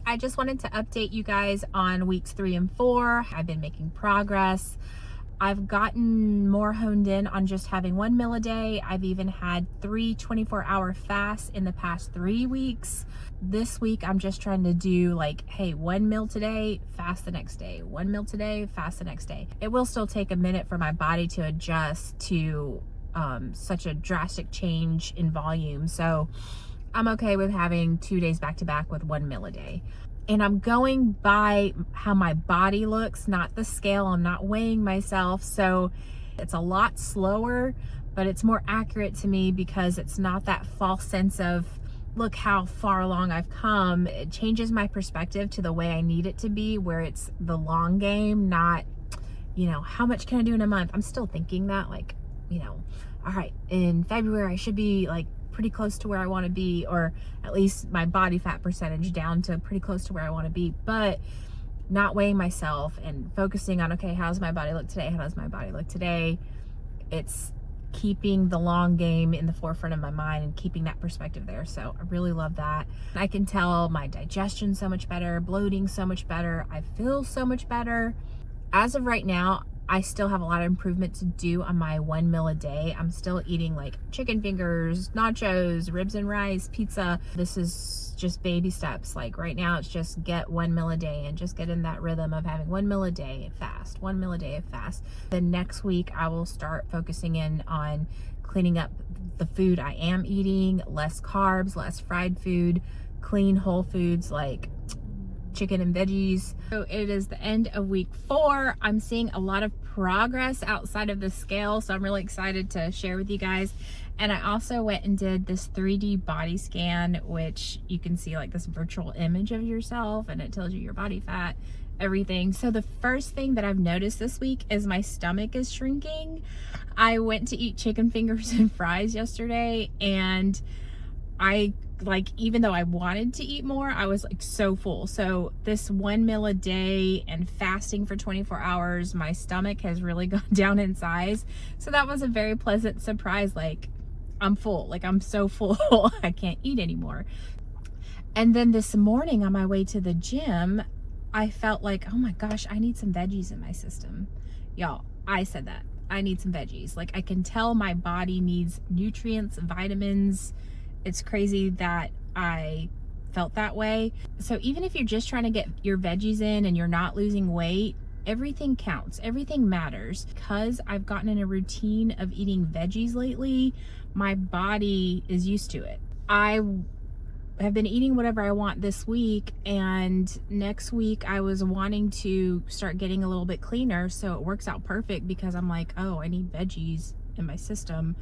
I just wanted to update you guys on weeks 3 and 4. I've been making progress. I've gotten more honed in on just having 1 meal a day. I've even had 3 24-hour fasts in the past 3 weeks. This week, I'm just trying to do like, hey, 1 meal today, fast the next day. 1 meal today, fast the next day. It will still take a minute for my body to adjust to such a drastic change in volume. So I'm okay with having 2 days back to back with 1 meal a day. And I'm going by how my body looks, not the scale. I'm not weighing myself. So it's a lot slower, but it's more accurate to me because it's not that false sense of, look how far along I've come. It changes my perspective to the way I need it to be, where it's the long game, not, how much can I do in a month? I'm still thinking that, like, all right, in February, I should be like pretty close to where I want to be, or at least my body fat percentage down to pretty close to where I want to be, but not weighing myself and focusing on, okay, how does my body look today? How does my body look today? It's keeping the long game in the forefront of my mind and keeping that perspective there. So I really love that. I can tell my digestion so much better, bloating so much better. I feel so much better. As of right now, I still have a lot of improvement to do on my 1 meal a day. I'm still eating like chicken fingers, nachos, ribs and rice, pizza. This is just baby steps. Like right now, it's just get 1 meal a day and just get in that rhythm of having 1 meal a day and fast, 1 meal a day and fast. Then next week, I will start focusing in on cleaning up the food I am eating, less carbs, less fried food, clean whole foods like chicken and veggies. So it is the end of week 4. I'm seeing a lot of progress outside of the scale, so I'm really excited to share with you guys. And I also went and did this 3D body scan, which you can see like this virtual image of yourself, and it tells you your body fat, everything. So the first thing that I've noticed this week is my stomach is shrinking. I went to eat chicken fingers and fries yesterday, and even though I wanted to eat more, I was like so full. So this 1 meal a day and fasting for 24 hours, my stomach has really gone down in size. So that was a very pleasant surprise. Like, I'm full, like I'm so full, I can't eat anymore. And then this morning on my way to the gym, I felt like, oh my gosh, I need some veggies in my system. Y'all, I said that. I need some veggies. Like, I can tell my body needs nutrients, vitamins. It's crazy that I felt that way. So even if you're just trying to get your veggies in and you're not losing weight, everything counts. Everything matters. Because I've gotten in a routine of eating veggies lately, my body is used to it. I have been eating whatever I want this week, and next week I was wanting to start getting a little bit cleaner, so it works out perfect because I'm like, oh, I need veggies in my system.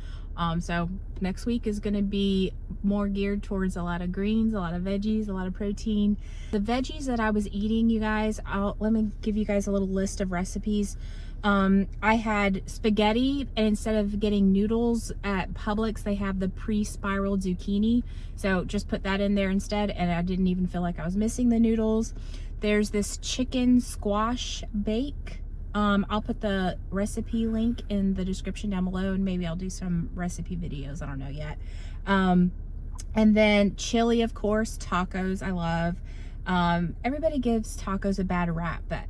So next week is going to be more geared towards a lot of greens, a lot of veggies, a lot of protein. The veggies that I was eating, you guys, let me give you guys a little list of recipes. I had spaghetti, and instead of getting noodles at Publix, they have the pre-spiral zucchini. So just put that in there instead, and I didn't even feel like I was missing the noodles. There's this chicken squash bake. I'll put the recipe link in the description down below, and maybe I'll do some recipe videos. I don't know yet. And then chili, of course, tacos I love. Everybody gives tacos a bad rap, but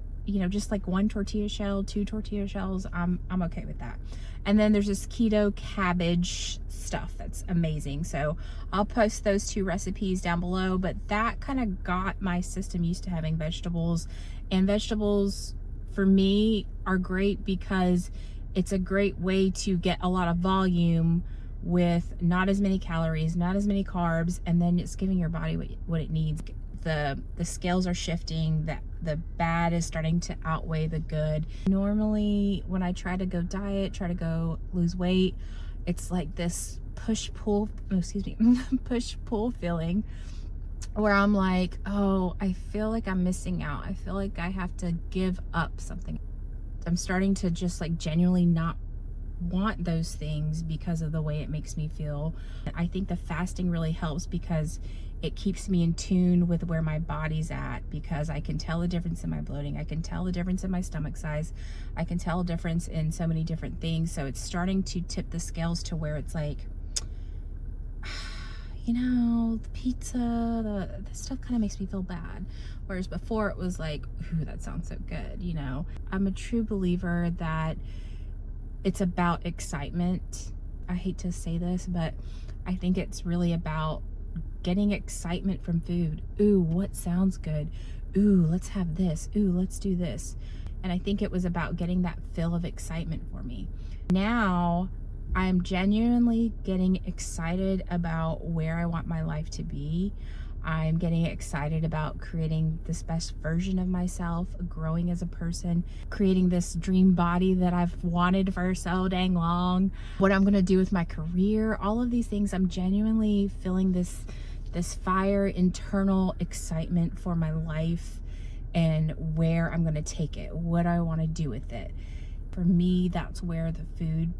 just like 1 tortilla shell, 2 tortilla shells, I'm okay with that. And then there's this keto cabbage stuff that's amazing. So I'll post those 2 recipes down below, but that kind of got my system used to having vegetables. And vegetables for me are great because it's a great way to get a lot of volume with not as many calories, not as many carbs, and then it's giving your body what it needs. The scales are shifting, that the bad is starting to outweigh the good. Normally when I try to go diet, try to go lose weight, it's like this push-pull feeling where I'm like, oh, I feel like I'm missing out. I feel like I have to give up something. I'm starting to just like genuinely not want those things because of the way it makes me feel. I think the fasting really helps because it keeps me in tune with where my body's at, because I can tell the difference in my bloating. I can tell the difference in my stomach size. I can tell a difference in so many different things. So it's starting to tip the scales to where it's like, the pizza, the stuff kind of makes me feel bad. Whereas before it was like, ooh, that sounds so good, I'm a true believer that it's about excitement. I hate to say this, but I think it's really about getting excitement from food. Ooh, what sounds good? Ooh, let's have this. Ooh, let's do this. And I think it was about getting that fill of excitement for me. Now I'm genuinely getting excited about where I want my life to be. I'm getting excited about creating this best version of myself, growing as a person, creating this dream body that I've wanted for so dang long, what I'm gonna do with my career, all of these things. I'm genuinely feeling this fire, internal excitement for my life and where I'm gonna take it, what I wanna do with it. For me, that's where the food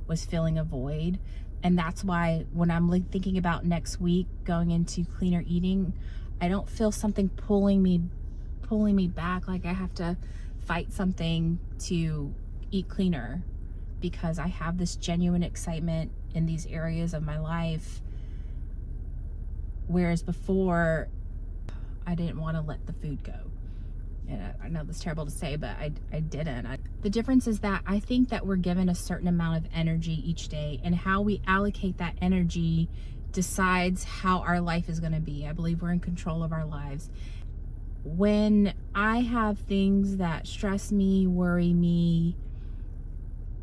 was filling a void. And that's why when I'm thinking about next week going into cleaner eating, I don't feel something pulling me back, like I have to fight something to eat cleaner, because I have this genuine excitement in these areas of my life. Whereas before, I didn't want to let the food go. And I know that's terrible to say, but I didn't. The difference is that I think that we're given a certain amount of energy each day, and how we allocate that energy decides how our life is going to be. I believe we're in control of our lives. When I have things that stress me, worry me,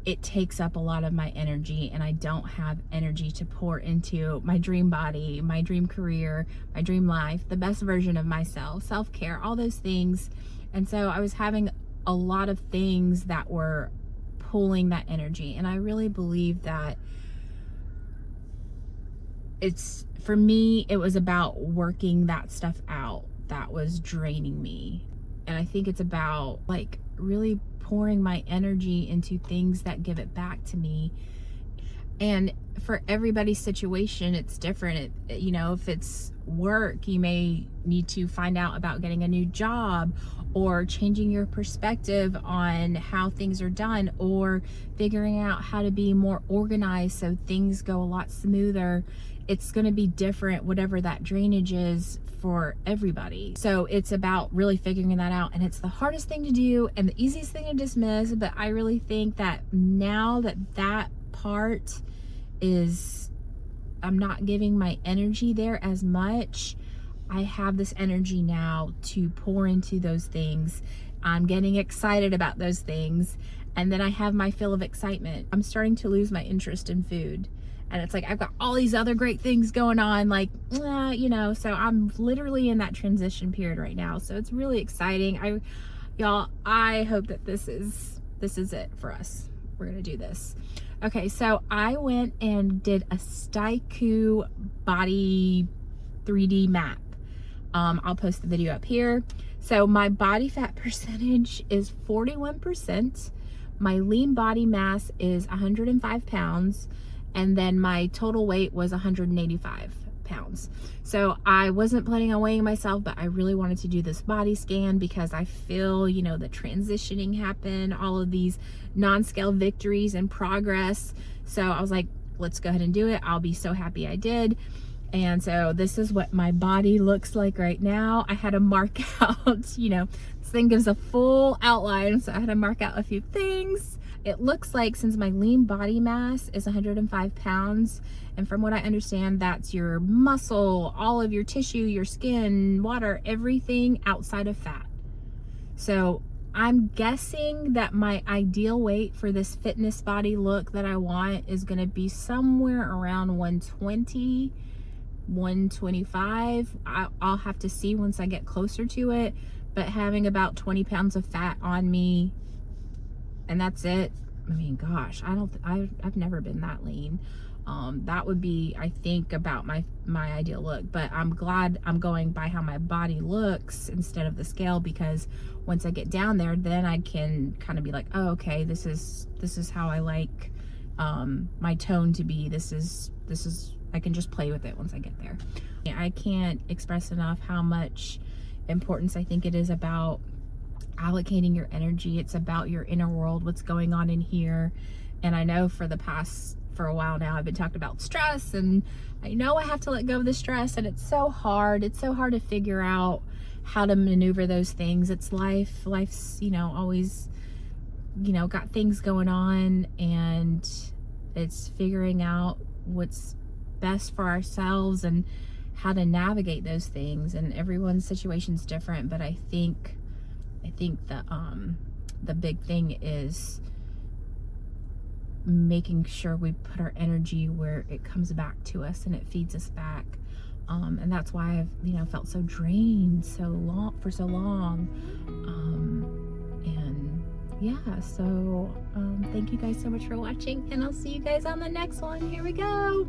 it takes up a lot of my energy, and I don't have energy to pour into my dream body, my dream career, my dream life, the best version of myself, self-care, all those things. And so I was having a lot of things that were pulling that energy. And I really believe that for me, it was about working that stuff out that was draining me. And I think it's about like really pouring my energy into things that give it back to me. And for everybody's situation, it's different. If it's work, you may need to find out about getting a new job, or changing your perspective on how things are done, or figuring out how to be more organized so things go a lot smoother. It's going to be different, whatever that drainage is for everybody. So it's about really figuring that out. And it's the hardest thing to do and the easiest thing to dismiss. But I really think that now that part is, I'm not giving my energy there as much. I have this energy now to pour into those things. I'm getting excited about those things. And then I have my fill of excitement. I'm starting to lose my interest in food. And it's like, I've got all these other great things going on, like, so I'm literally in that transition period right now. So it's really exciting. I hope that this is it for us. We're going to do this. Okay. So I went and did a Staiku body 3D map. I'll post the video up here. So my body fat percentage is 41%. My lean body mass is 105 pounds. And then my total weight was 185 pounds. So I wasn't planning on weighing myself, but I really wanted to do this body scan because I feel, the transitioning happen, all of these non-scale victories and progress. So I was like, let's go ahead and do it. I'll be so happy I did. And so this is what my body looks like right now. I had to mark out, this thing gives a full outline. So I had to mark out a few things. It looks like, since my lean body mass is 105 pounds, and from what I understand, that's your muscle, all of your tissue, your skin, water, everything outside of fat. So I'm guessing that my ideal weight for this fitness body look that I want is going to be somewhere around 120, 125. I'll have to see once I get closer to it, but having about 20 pounds of fat on me, and that's it. I mean, gosh, I've never been that lean. That would be, I think, about my ideal look. But I'm glad I'm going by how my body looks instead of the scale, because once I get down there, then I can kind of be like, oh, okay, this is how I like my tone to be. This is I can just play with it once I get there. I can't express enough how much importance I think it is about allocating your energy. It's about your inner world, what's going on in here. And I know for the past for a while now. I've been talking about stress, and I know I have to let go of the stress, and it's so hard. It's so hard to figure out how to maneuver those things. It's life. Life's, always, got things going on, and it's figuring out what's best for ourselves and how to navigate those things. And everyone's situation's different, but I think the big thing is making sure we put our energy where it comes back to us and it feeds us back. And that's why I've, felt so drained for so long. And yeah, so thank you guys so much for watching, and I'll see you guys on the next one. Here we go.